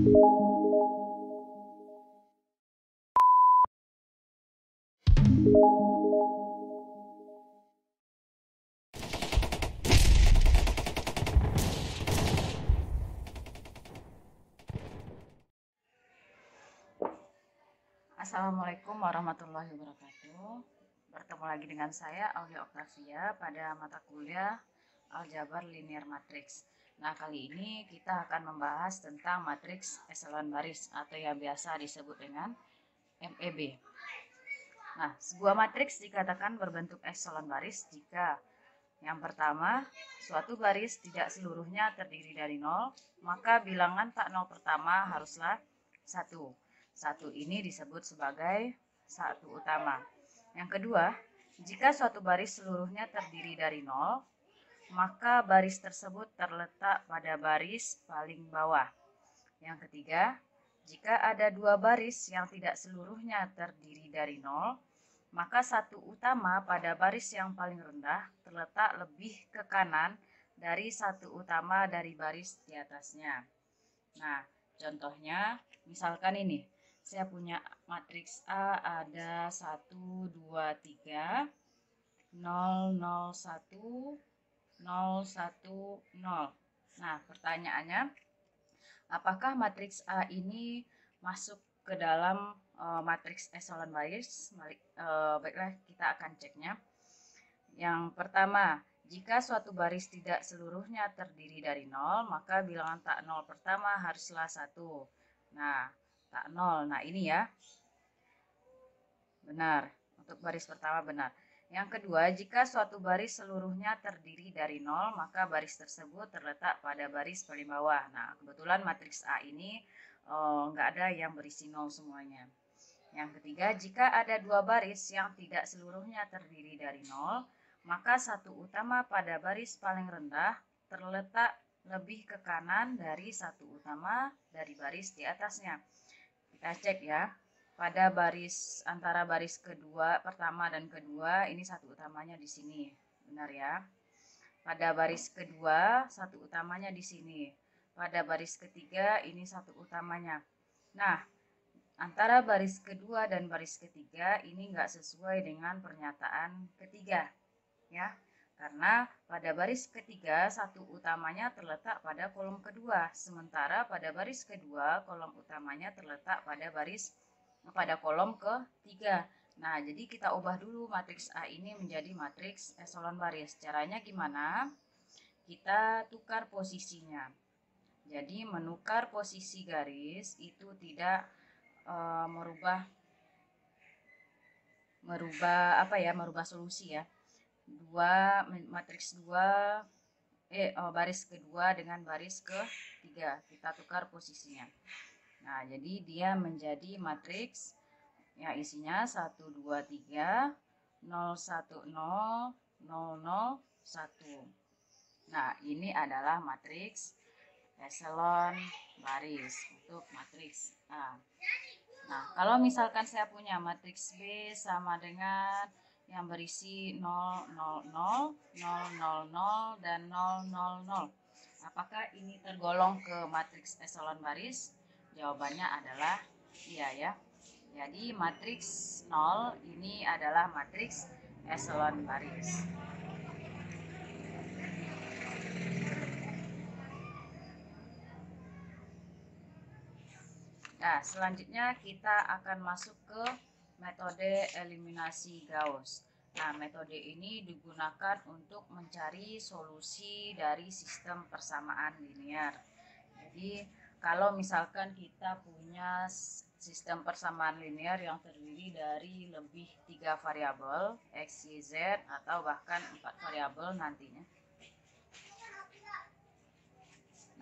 Assalamualaikum warahmatullahi wabarakatuh. Bertemu lagi dengan saya Aulia Oktavia pada mata kuliah Aljabar Linear Matrix. Nah, kali ini kita akan membahas tentang matriks eselon baris atau yang biasa disebut dengan MEB. Nah, sebuah matriks dikatakan berbentuk eselon baris jika yang pertama, suatu baris tidak seluruhnya terdiri dari 0, maka bilangan tak 0 pertama haruslah 1. 1 ini disebut sebagai satu utama. Yang kedua, jika suatu baris seluruhnya terdiri dari 0, maka baris tersebut terletak pada baris paling bawah. Yang ketiga, jika ada dua baris yang tidak seluruhnya terdiri dari 0, maka satu utama pada baris yang paling rendah terletak lebih ke kanan dari satu utama dari baris di atasnya. Nah, contohnya misalkan ini, saya punya matriks A ada 1, 2, 3, 0, 0, 1, 0, 1, 0. Nah, pertanyaannya, apakah matriks A ini masuk ke dalam matriks eselon baris? Baiklah, kita akan ceknya. Yang pertama, jika suatu baris tidak seluruhnya terdiri dari 0, maka bilangan tak 0 pertama haruslah 1. Nah, tak 0. Nah, ini ya. Benar. Untuk baris pertama benar. Yang kedua, jika suatu baris seluruhnya terdiri dari 0, maka baris tersebut terletak pada baris paling bawah. Nah, kebetulan matriks A ini nggak ada yang berisi 0 semuanya. Yang ketiga, jika ada dua baris yang tidak seluruhnya terdiri dari 0, maka satu utama pada baris paling rendah terletak lebih ke kanan dari satu utama dari baris di atasnya. Kita cek ya. Pada baris antara baris kedua, pertama dan kedua, ini satu utamanya di sini. Benar ya? Pada baris kedua, satu utamanya di sini. Pada baris ketiga, ini satu utamanya. Nah, antara baris kedua dan baris ketiga ini enggak sesuai dengan pernyataan ketiga, ya. Karena pada baris ketiga satu utamanya terletak pada kolom kedua, sementara pada baris kedua kolom utamanya terletak pada kolom ketiga. Nah, jadi kita ubah dulu matriks A ini menjadi matriks eselon baris. Caranya gimana? Kita tukar posisinya. Jadi menukar posisi garis itu tidak merubah solusi ya. Matriks 2 baris kedua dengan baris ketiga kita tukar posisinya. Nah, jadi dia menjadi matriks yang isinya 1 2 3 0 1 0 0 0 1. Nah, ini adalah matriks eselon baris untuk matriks A. Nah, kalau misalkan saya punya matriks B sama dengan yang berisi 0, 0, 0, 0, 0, 0, dan 0, 0, 0. Apakah ini tergolong ke matriks eselon baris? Jawabannya adalah iya ya. Jadi matriks 0 ini adalah matriks eselon baris. Nah, selanjutnya kita akan masuk ke metode eliminasi Gauss. Nah, metode ini digunakan untuk mencari solusi dari sistem persamaan linear. Jadi, kalau misalkan kita punya sistem persamaan linear yang terdiri dari lebih 3 variabel, X, Y, Z, atau bahkan 4 variabel nantinya.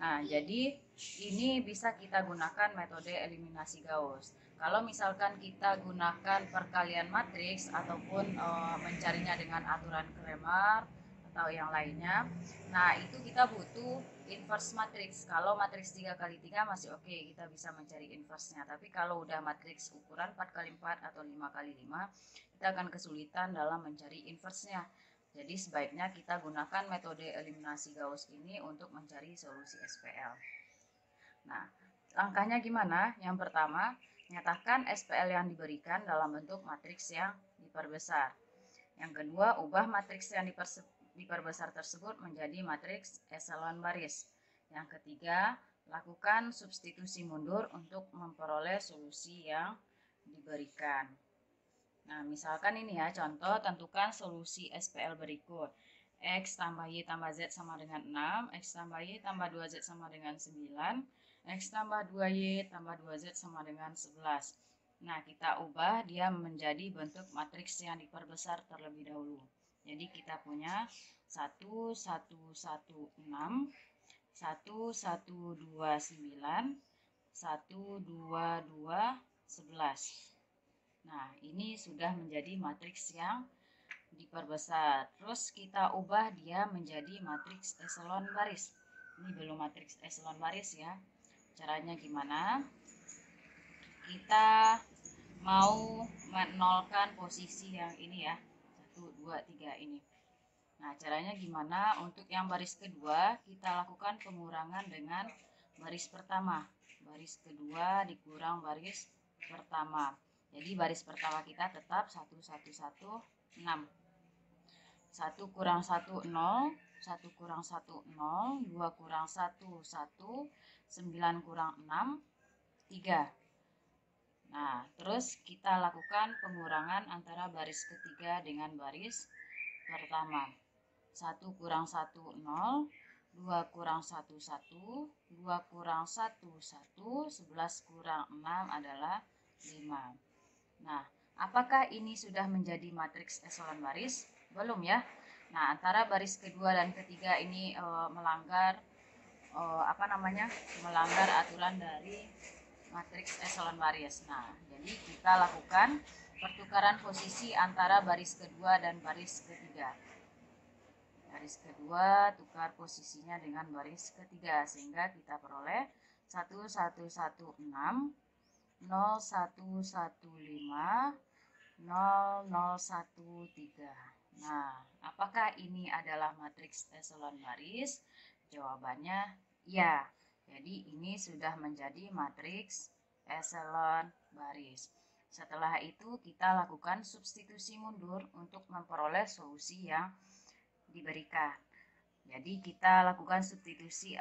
Nah, jadi ini bisa kita gunakan metode eliminasi Gauss. Kalau misalkan kita gunakan perkalian matriks ataupun mencarinya dengan aturan Cramer atau yang lainnya, nah itu kita butuh inverse matriks. Kalau matriks 3 kali 3 masih oke, kita bisa mencari inverse-nya. Tapi kalau udah matriks ukuran 4 kali 4 atau 5 kali 5, kita akan kesulitan dalam mencari inverse-nya. Jadi sebaiknya kita gunakan metode eliminasi Gauss ini untuk mencari solusi SPL. Nah, Langkahnya gimana? Yang pertama, nyatakan SPL yang diberikan dalam bentuk matriks yang diperbesar. Yang kedua, ubah matriks yang diperbesar tersebut menjadi matriks eselon baris. Yang ketiga, lakukan substitusi mundur untuk memperoleh solusi yang diberikan. Nah, misalkan ini ya, contoh tentukan solusi SPL berikut. X tambah Y tambah Z sama dengan 6, X tambah Y tambah 2Z sama dengan 9, X tambah 2Y tambah 2Z sama dengan 11. Nah, kita ubah dia menjadi bentuk matriks yang diperbesar terlebih dahulu. Jadi kita punya 1, 1, 1, 6, 1, 1, 2, 9, 1, 2, 2, 11. Nah, ini sudah menjadi matriks yang diperbesar. Terus kita ubah dia menjadi matriks eselon baris. Ini belum matriks eselon baris ya. Caranya gimana? Kita mau menolkan posisi yang ini ya. 1, 2, 3 ini. Nah, caranya gimana? Untuk yang baris kedua, kita lakukan pengurangan dengan baris pertama. Baris kedua dikurang baris pertama. Jadi baris pertama kita tetap 1, 1, 1, 6. 1 kurang 1, 0. 1 kurang 1, 0. 2 kurang 1, 1. 9 kurang 6, 3. Nah, terus kita lakukan pengurangan antara baris ketiga dengan baris pertama. 1 kurang 1, 0. 2 kurang 1, 1. 2 kurang 1, 1. 11 kurang 6 adalah 5. Nah, apakah ini sudah menjadi matriks eselon baris? Belum ya. Nah, antara baris kedua dan ketiga ini melanggar melanggar aturan dari matriks eselon baris. Nah, jadi kita lakukan pertukaran posisi antara baris kedua dan baris ketiga. Baris kedua tukar posisinya dengan baris ketiga sehingga kita peroleh 1, 1, 1, 6, 0, 1, 1, 5, 0, 0, 1, 3. Nah, apakah ini adalah matriks eselon baris? Jawabannya ya. Jadi ini sudah menjadi matriks eselon baris. Setelah itu kita lakukan substitusi mundur untuk memperoleh solusi yang diberikan. Jadi kita lakukan substitusi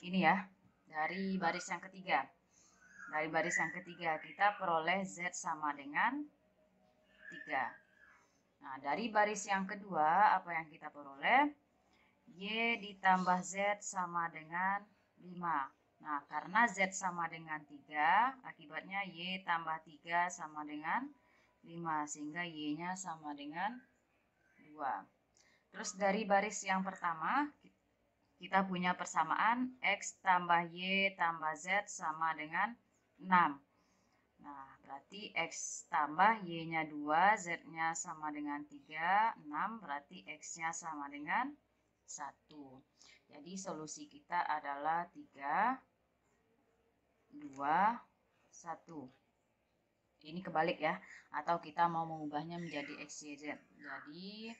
ini ya, dari baris yang ketiga. Dari baris yang ketiga kita peroleh Z sama dengan 3. Nah, dari baris yang kedua apa yang kita peroleh? Y ditambah Z sama dengan 5. Nah, karena Z sama dengan 3, akibatnya Y tambah 3 sama dengan 5. Sehingga Y-nya sama dengan 2. Terus dari baris yang pertama, kita punya persamaan X tambah Y tambah Z sama dengan 6. Nah, berarti X tambah Y-nya 2, Z-nya sama dengan 3, 6, berarti X-nya sama dengan 1. Jadi solusi kita adalah 3, 2, 1. Ini kebalik ya, atau kita mau mengubahnya menjadi X, Y, Z. Jadi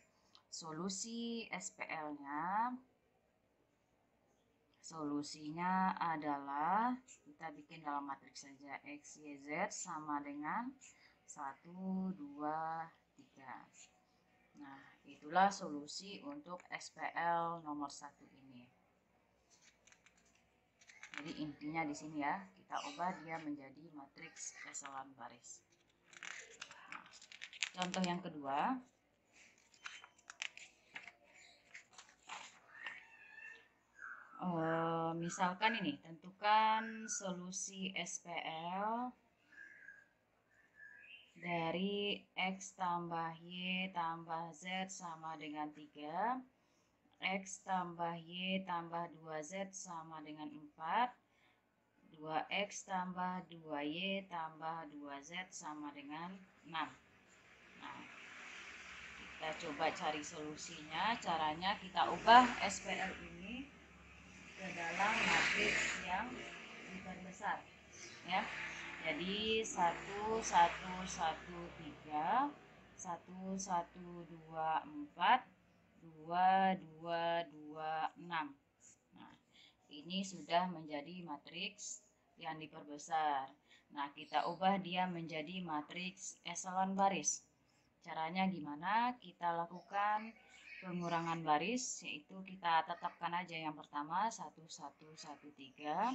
solusinya adalah kita bikin dalam matriks saja X, Y, Z sama dengan 1, 2, 3. Nah, itulah solusi untuk SPL nomor 1 ini. Jadi intinya di sini ya, kita ubah dia menjadi matriks eselon baris. Nah, contoh yang kedua. Misalkan ini, tentukan solusi SPL dari X tambah Y tambah Z sama dengan 3, X tambah Y tambah 2Z sama dengan 4, 2X tambah 2Y tambah 2Z sama dengan 6. Nah, kita coba cari solusinya. Caranya kita ubah SPL ini ke dalam matriks yang diperbesar ya. Jadi 1, 1, 1, 3, 1, 1, 2, 4, 2, 2, 2, 2, 6. Nah, ini sudah menjadi matriks yang diperbesar. Nah, kita ubah dia menjadi matriks eselon baris. Caranya gimana? Kita lakukan pengurangan baris, yaitu kita tetapkan aja yang pertama 1, 1, 1, 3.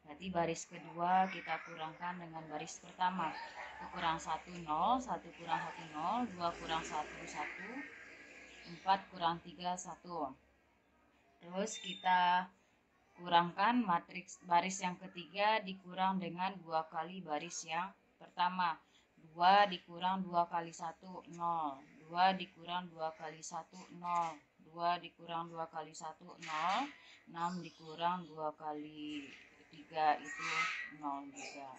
Berarti baris kedua kita kurangkan dengan baris pertama. 1 kurang 1, 0, 1 kurang 1, 0, 2 kurang 1, 1, 4 kurang 3, 1. Terus kita kurangkan matriks baris yang ketiga dikurang dengan 2 kali baris yang pertama. 2 dikurang 2 kali 1, 0. 2 dikurang 2 kali 1, 0. 2 dikurang 2 kali 1, 0. 6 dikurang 2 kali 3 itu 0 juga.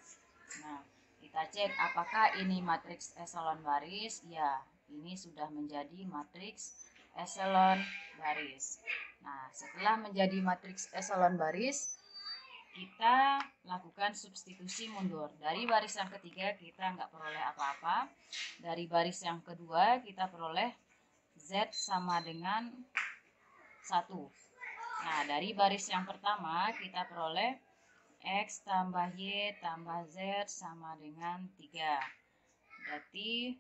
Nah, kita cek apakah ini matriks eselon baris. Ya, ini sudah menjadi matriks eselon baris. Nah, setelah menjadi matriks eselon baris, kita lakukan substitusi mundur. Dari baris yang ketiga kita nggak peroleh apa-apa. Dari baris yang kedua kita peroleh Z sama dengan 1. Nah, dari baris yang pertama kita peroleh X tambah Y tambah Z sama dengan 3. Berarti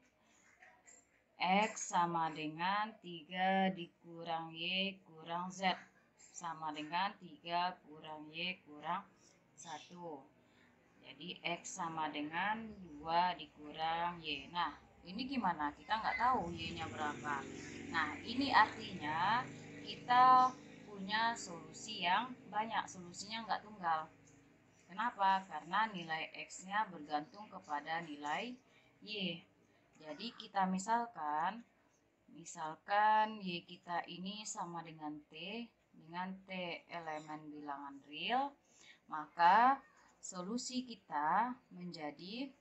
X sama dengan 3 dikurang Y kurang Z sama dengan 3 kurang Y kurang 1. Jadi X sama dengan 2 dikurang Y. Nah, ini gimana? Kita nggak tahu Y-nya berapa. Nah, ini artinya kita punya solusi yang banyak. Solusinya nggak tunggal. Kenapa? Karena nilai X-nya bergantung kepada nilai Y. Jadi kita misalkan Y kita ini sama dengan T elemen bilangan real, maka solusi kita menjadi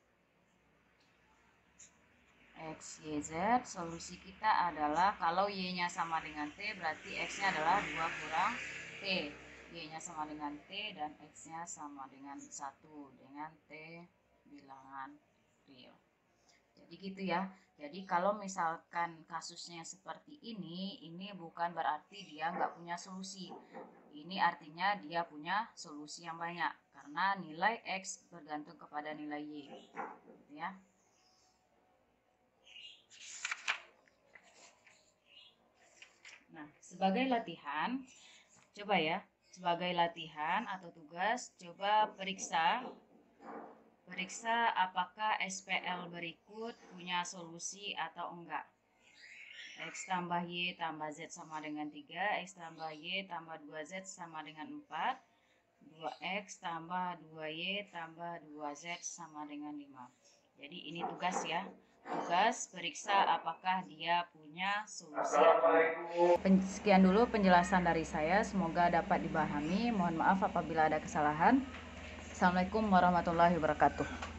X, Y, Z. Solusi kita adalah kalau Y-nya sama dengan T berarti X-nya adalah 2 kurang T. Y-nya sama dengan T dan X-nya sama dengan 1 dengan T bilangan real. Jadi gitu ya. Jadi kalau misalkan kasusnya seperti ini bukan berarti dia nggak punya solusi. Ini artinya dia punya solusi yang banyak karena nilai X bergantung kepada nilai Y. Gitu ya. Nah, sebagai latihan, coba ya. Sebagai latihan atau tugas, coba periksa apakah SPL berikut punya solusi atau enggak. X tambah Y tambah Z sama dengan 3, X tambah Y tambah 2Z sama dengan 4, 2X tambah 2Y tambah 2Z sama dengan 5. Jadi ini tugas ya. Tugas periksa apakah dia punya solusi atau enggak. Sekian dulu penjelasan dari saya, semoga dapat dipahami. Mohon maaf apabila ada kesalahan. Assalamualaikum warahmatullahi wabarakatuh.